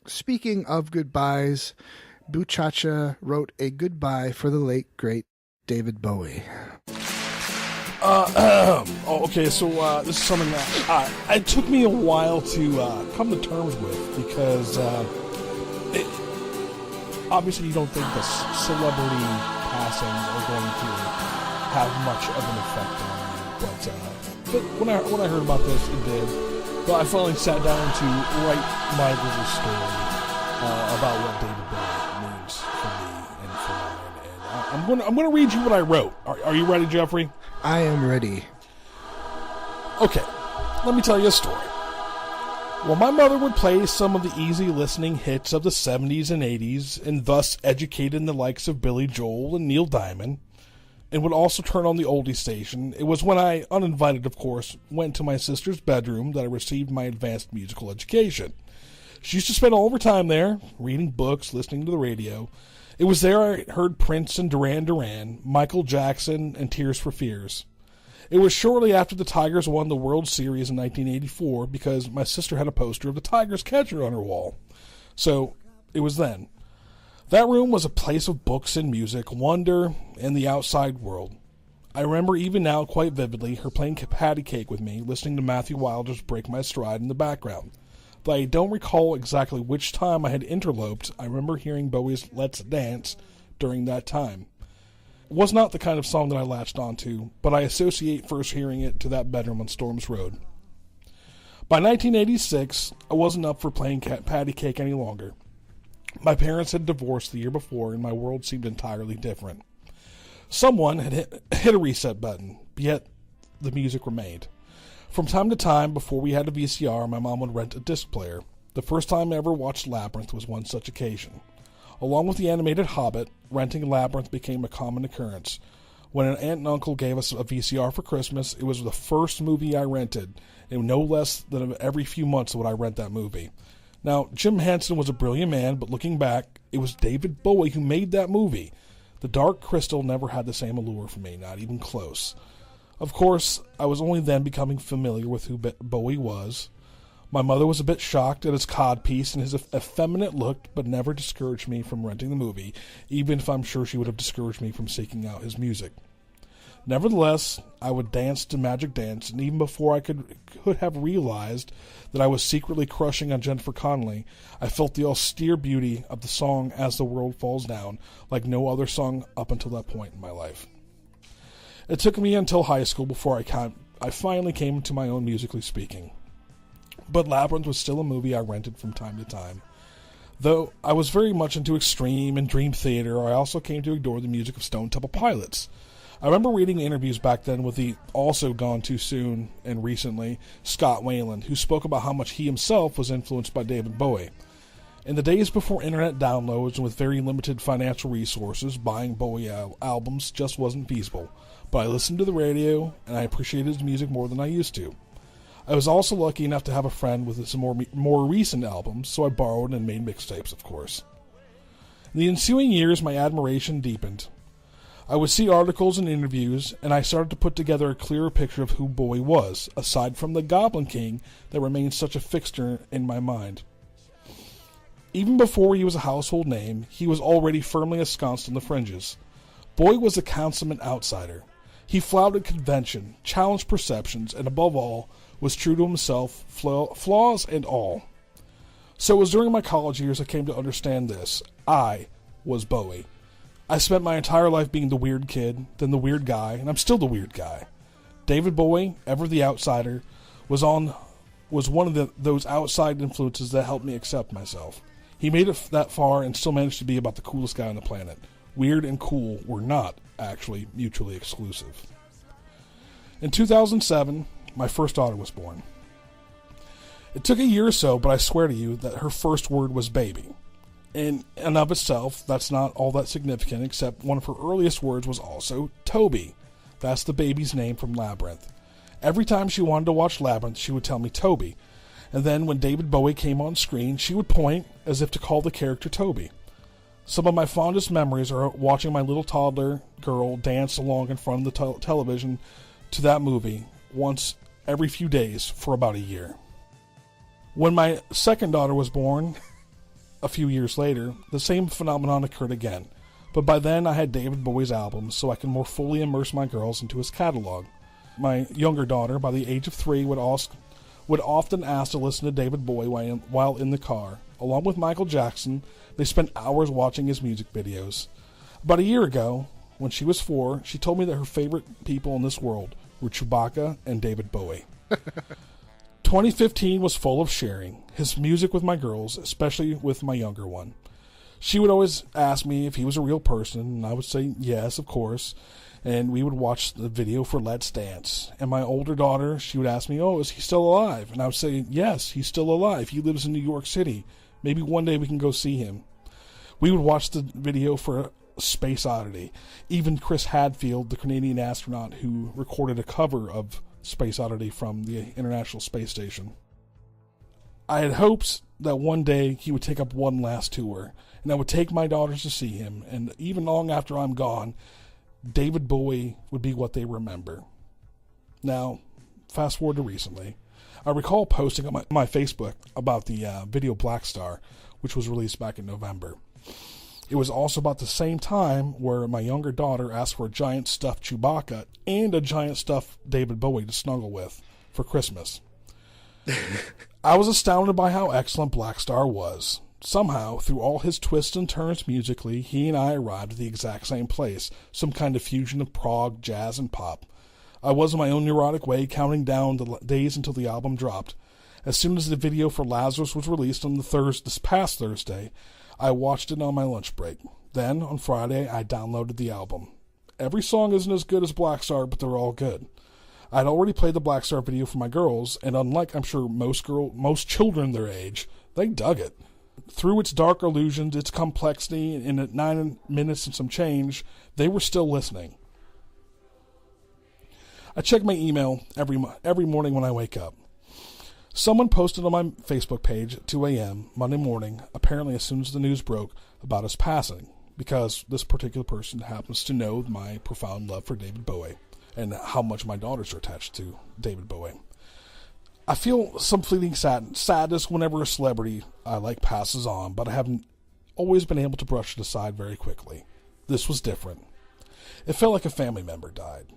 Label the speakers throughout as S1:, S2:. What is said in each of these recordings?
S1: Speaking of goodbyes, Buchacha wrote a goodbye for the late, great David Bowie.
S2: Okay, so this is something that it took me a while to come to terms with because obviously you don't think the celebrity passing are going to have much of an effect on you, but when I heard about this, it did. But I finally sat down to write my little story about what David Bowie means for me and for mine. And I'm going to read you what I wrote. Are you ready, Jeffrey?
S1: I am ready.
S2: Okay, let me tell you a story. Well, my mother would play some of the easy listening hits of the 70s and 80s, and thus educated the likes of Billy Joel and Neil Diamond, and would also turn on the oldie station. It was when I, uninvited of course, went to my sister's bedroom that I received my advanced musical education. She used to spend all of her time there, reading books, listening to the radio. It was there I heard Prince and Duran Duran, Michael Jackson, and Tears for Fears. It was shortly after the Tigers won the World Series in 1984 because my sister had a poster of the Tigers catcher on her wall. So, it was then. That room was a place of books and music, wonder, and the outside world. I remember even now quite vividly her playing patty cake with me, listening to Matthew Wilder's Break My Stride in the background. Though I don't recall exactly which time I had interloped, I remember hearing Bowie's Let's Dance during that time. It was not the kind of song that I latched onto, but I associate first hearing it to that bedroom on Storms Road. By 1986, I wasn't up for playing patty cake any longer. My parents had divorced the year before, and my world seemed entirely different. Someone had hit a reset button, but yet the music remained. From time to time, before we had a VCR, my mom would rent a disc player. The first time I ever watched Labyrinth was one such occasion. Along with the animated Hobbit, renting Labyrinth became a common occurrence. When an aunt and uncle gave us a VCR for Christmas, it was the first movie I rented, and no less than every few months would I rent that movie. Now, Jim Henson was a brilliant man, but looking back, it was David Bowie who made that movie. The Dark Crystal never had the same allure for me, not even close. Of course, I was only then becoming familiar with who Bowie was. My mother was a bit shocked at his codpiece and his effeminate look, but never discouraged me from renting the movie, even if I'm sure she would have discouraged me from seeking out his music. Nevertheless, I would dance to Magic Dance, and even before I could have realized that I was secretly crushing on Jennifer Connelly, I felt the austere beauty of the song As the World Falls Down like no other song up until that point in my life. It took me until high school before I finally came to my own musically speaking. But Labyrinth was still a movie I rented from time to time. Though I was very much into extreme and dream theater, I also came to adore the music of Stone Temple Pilots. I remember reading interviews back then with the also gone too soon and recently Scott Weiland, who spoke about how much he himself was influenced by David Bowie. In the days before internet downloads and with very limited financial resources, buying Bowie albums just wasn't feasible. But I listened to the radio, and I appreciated his music more than I used to. I was also lucky enough to have a friend with some more recent albums, so I borrowed and made mixtapes, of course. In the ensuing years, my admiration deepened. I would see articles and interviews, and I started to put together a clearer picture of who Bowie was, aside from the Goblin King that remains such a fixture in my mind. Even before he was a household name, he was already firmly ensconced on the fringes. Bowie was a consummate outsider. He flouted convention, challenged perceptions, and above all, was true to himself, flaws and all. So it was during my college years I came to understand this. I was Bowie. I spent my entire life being the weird kid, then the weird guy, and I'm still the weird guy. David Bowie, ever the outsider, was one of those outside influences that helped me accept myself. He made it that far and still managed to be about the coolest guy on the planet. Weird and cool were not actually mutually exclusive. In 2007, my first daughter was born. It took a year or so, but I swear to you that her first word was baby. In and of itself, that's not all that significant, except one of her earliest words was also Toby. That's the baby's name from Labyrinth. Every time she wanted to watch Labyrinth, she would tell me Toby. And then when David Bowie came on screen, she would point as if to call the character Toby. Some of my fondest memories are watching my little toddler girl dance along in front of the television to that movie once every few days for about a year. When my second daughter was born, a few years later, the same phenomenon occurred again. But by then I had David Bowie's albums, so I could more fully immerse my girls into his catalog. My younger daughter, by the age of 3, would often ask to listen to David Bowie while in the car. Along with Michael Jackson, they spent hours watching his music videos. About a year ago, when she was 4, she told me that her favorite people in this world were Chewbacca and David Bowie. 2015 was full of sharing his music with my girls, especially with my younger one. She would always ask me if he was a real person, and I would say yes, of course, and we would watch the video for Let's Dance. And my older daughter, she would ask me, oh, is he still alive? And I would say, yes, he's still alive. He lives in New York City. Maybe one day we can go see him. We would watch the video for Space Oddity. Even Chris Hadfield, the Canadian astronaut who recorded a cover of Space Oddity from the International Space Station. I had hopes that one day he would take up one last tour, and I would take my daughters to see him, and even long after I'm gone, David Bowie would be what they remember. Now, fast forward to recently. I recall posting on my Facebook about the video Black Star, which was released back in November. It was also about the same time where my younger daughter asked for a giant stuffed Chewbacca and a giant stuffed David Bowie to snuggle with for Christmas. I was astounded by how excellent Black Star was. Somehow, through all his twists and turns musically, he and I arrived at the exact same place, some kind of fusion of prog, jazz, and pop. I was in my own neurotic way counting down the days until the album dropped. As soon as the video for Lazarus was released on this past Thursday, I watched it on my lunch break. Then, on Friday, I downloaded the album. Every song isn't as good as Black Star, but they're all good. I'd already played the Black Star video for my girls, and unlike, I'm sure, most children their age, they dug it. Through its dark illusions, its complexity, and at 9 minutes and some change, they were still listening. I check my email every morning when I wake up. Someone posted on my Facebook page at 2 a.m. Monday morning, apparently as soon as the news broke, about his passing, because this particular person happens to know my profound love for David Bowie and how much my daughters are attached to David Bowie. I feel some fleeting sadness whenever a celebrity I like passes on, but I haven't always been able to brush it aside very quickly. This was different. It felt like a family member died.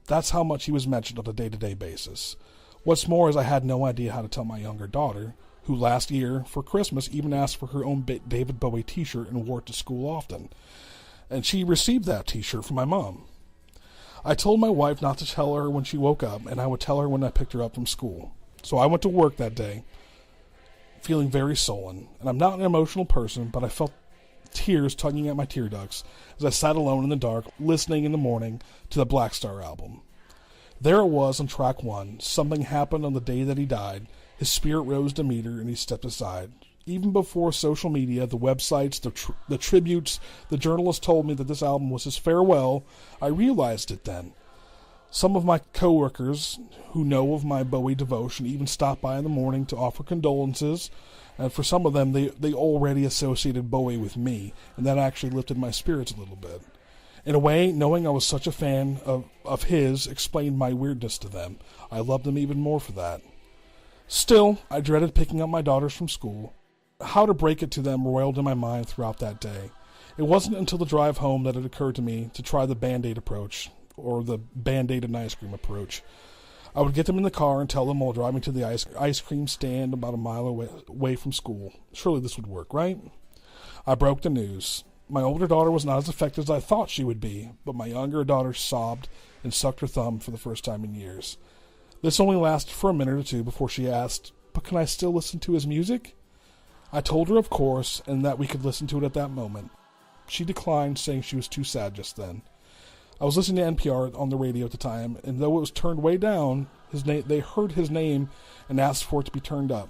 S2: That's how much he was mentioned on a day-to-day basis. What's more is I had no idea how to tell my younger daughter, who last year for Christmas even asked for her own David Bowie t-shirt and wore it to school often. And she received that t-shirt from my mom. I told my wife not to tell her when she woke up, and I would tell her when I picked her up from school. So I went to work that day, feeling very sullen. And I'm not an emotional person, but I felt tears tugging at my tear ducts as I sat alone in the dark, listening in the morning to the Black Star album. There it was on track 1. Something happened on the day that he died. His spirit rose to meet her, and he stepped aside. Even before social media, the websites, the tributes, the journalists told me that this album was his farewell. I realized it then. Some of my coworkers who know of my Bowie devotion even stopped by in the morning to offer condolences, and for some of them, they already associated Bowie with me, and that actually lifted my spirits a little bit. In a way, knowing I was such a fan of his explained my weirdness to them. I loved them even more for that. Still, I dreaded picking up my daughters from school. How to break it to them roiled in my mind throughout that day. It wasn't until the drive home that it occurred to me to try the Band-Aid approach, or the Band-Aid and ice cream approach. I would get them in the car and tell them while driving to the ice cream stand about a mile away from school. Surely this would work, right? I broke the news. My older daughter was not as affected as I thought she would be, but my younger daughter sobbed and sucked her thumb for the first time in years. This only lasted for a minute or two before she asked, "But can I still listen to his music?" I told her, of course, and that we could listen to it at that moment. She declined, saying she was too sad just then. I was listening to NPR on the radio at the time, and though it was turned way down, they heard his name and asked for it to be turned up.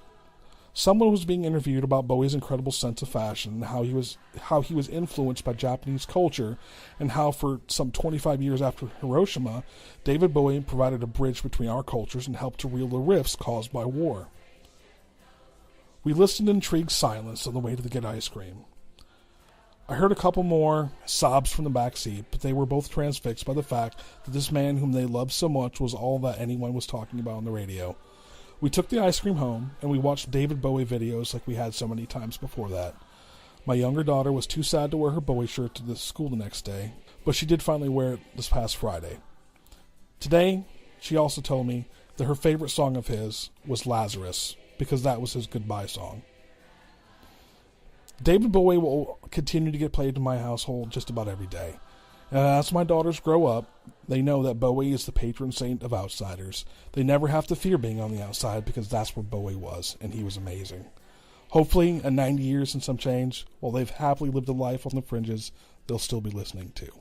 S2: Someone was being interviewed about Bowie's incredible sense of fashion, and how he was influenced by Japanese culture, and how for some 25 years after Hiroshima, David Bowie provided a bridge between our cultures and helped to heal the rifts caused by war. We listened in intrigued silence on the way to get ice cream. I heard a couple more sobs from the back seat, but they were both transfixed by the fact that this man whom they loved so much was all that anyone was talking about on the radio. We took the ice cream home, and we watched David Bowie videos like we had so many times before that. My younger daughter was too sad to wear her Bowie shirt to the school the next day, but she did finally wear it this past Friday. Today, she also told me that her favorite song of his was Lazarus, because that was his goodbye song. David Bowie will continue to get played in my household just about every day. As my daughters grow up, they know that Bowie is the patron saint of outsiders. They never have to fear being on the outside because that's where Bowie was, and he was amazing. Hopefully, in 90 years and some change, while they've happily lived a life on the fringes, they'll still be listening too.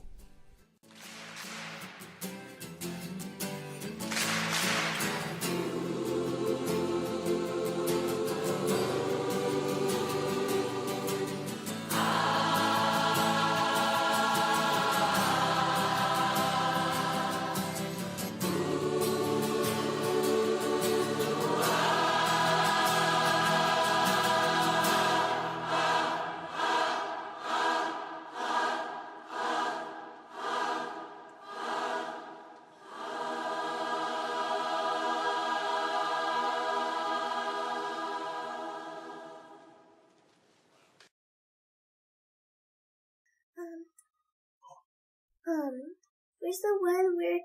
S3: Where's the one where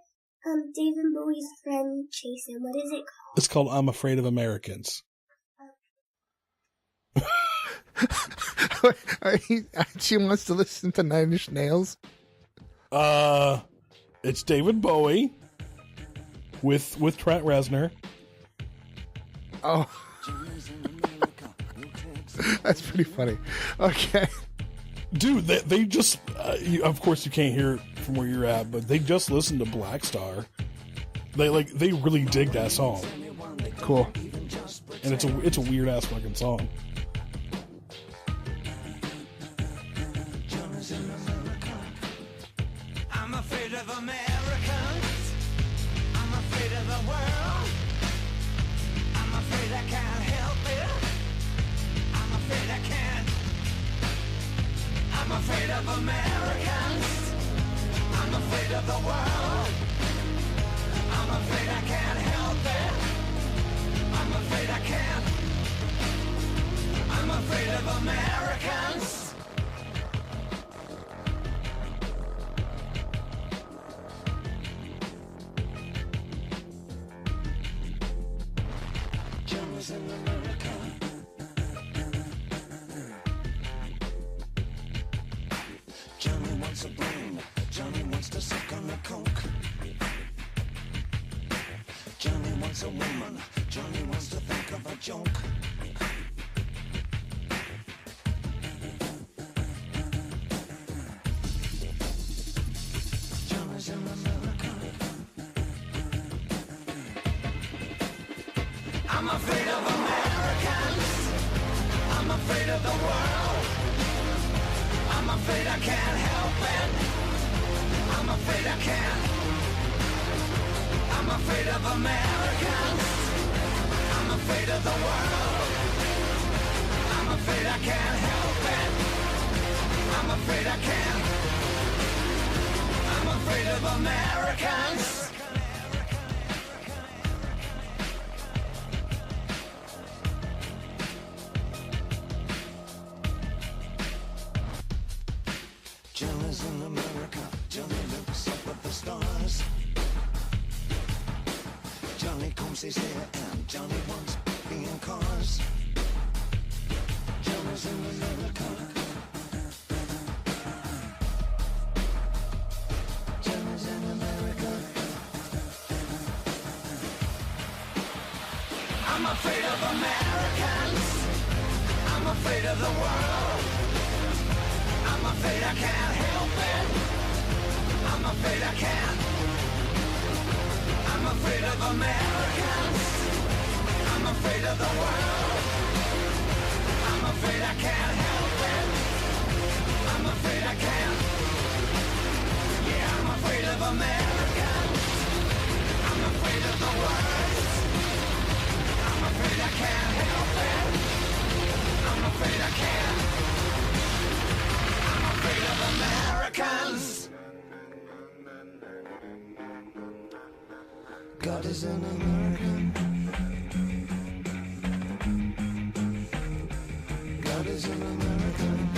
S3: David Bowie's friend chased him? What is it called?
S2: It's called I'm Afraid of Americans.
S1: She wants to listen to Nine Inch Nails.
S2: It's David Bowie with Trent Reznor.
S1: Oh, that's pretty funny. Okay.
S2: Dude, they just, of course you can't hear it from where you're at, but they just listened to Black Star. They really dig that song.
S1: Cool.
S2: And it's a weird ass fucking song.
S4: I'm afraid of Americans. I'm afraid of the world. I'm afraid I can't help it. I'm afraid I can't. I'm afraid of Americans. I'm afraid of the world. I'm afraid I can't help it. I'm afraid I can't. I'm afraid of Americans. Johnny's in America. Johnny wants a brain. Johnny wants to suck on the coke. Johnny wants a woman. Johnny wants to think of a joke. Johnny's in America. I'm afraid of Americans. I'm afraid of the world. I'm afraid I can't help it. I'm afraid I can't. I'm afraid of Americans. I'm afraid of the world. I'm afraid I can't help it. I'm afraid I can't. I'm afraid of Americans. Johnny's in America. Johnny looks up at the stars. Johnny combs his hair and Johnny wants being cars. Johnny's in America. Johnny's in America. I'm afraid of Americans. I'm afraid of the world. I'm afraid I can't help it. I'm afraid I can't. I'm afraid of Americans. I'm afraid of the world. I'm afraid I can't help it. I'm afraid I can't. Yeah, I'm afraid of Americans. I'm afraid of the world. I'm afraid I can't help it. I'm afraid I can't. I'm afraid of Americans. God is an American. God is an American.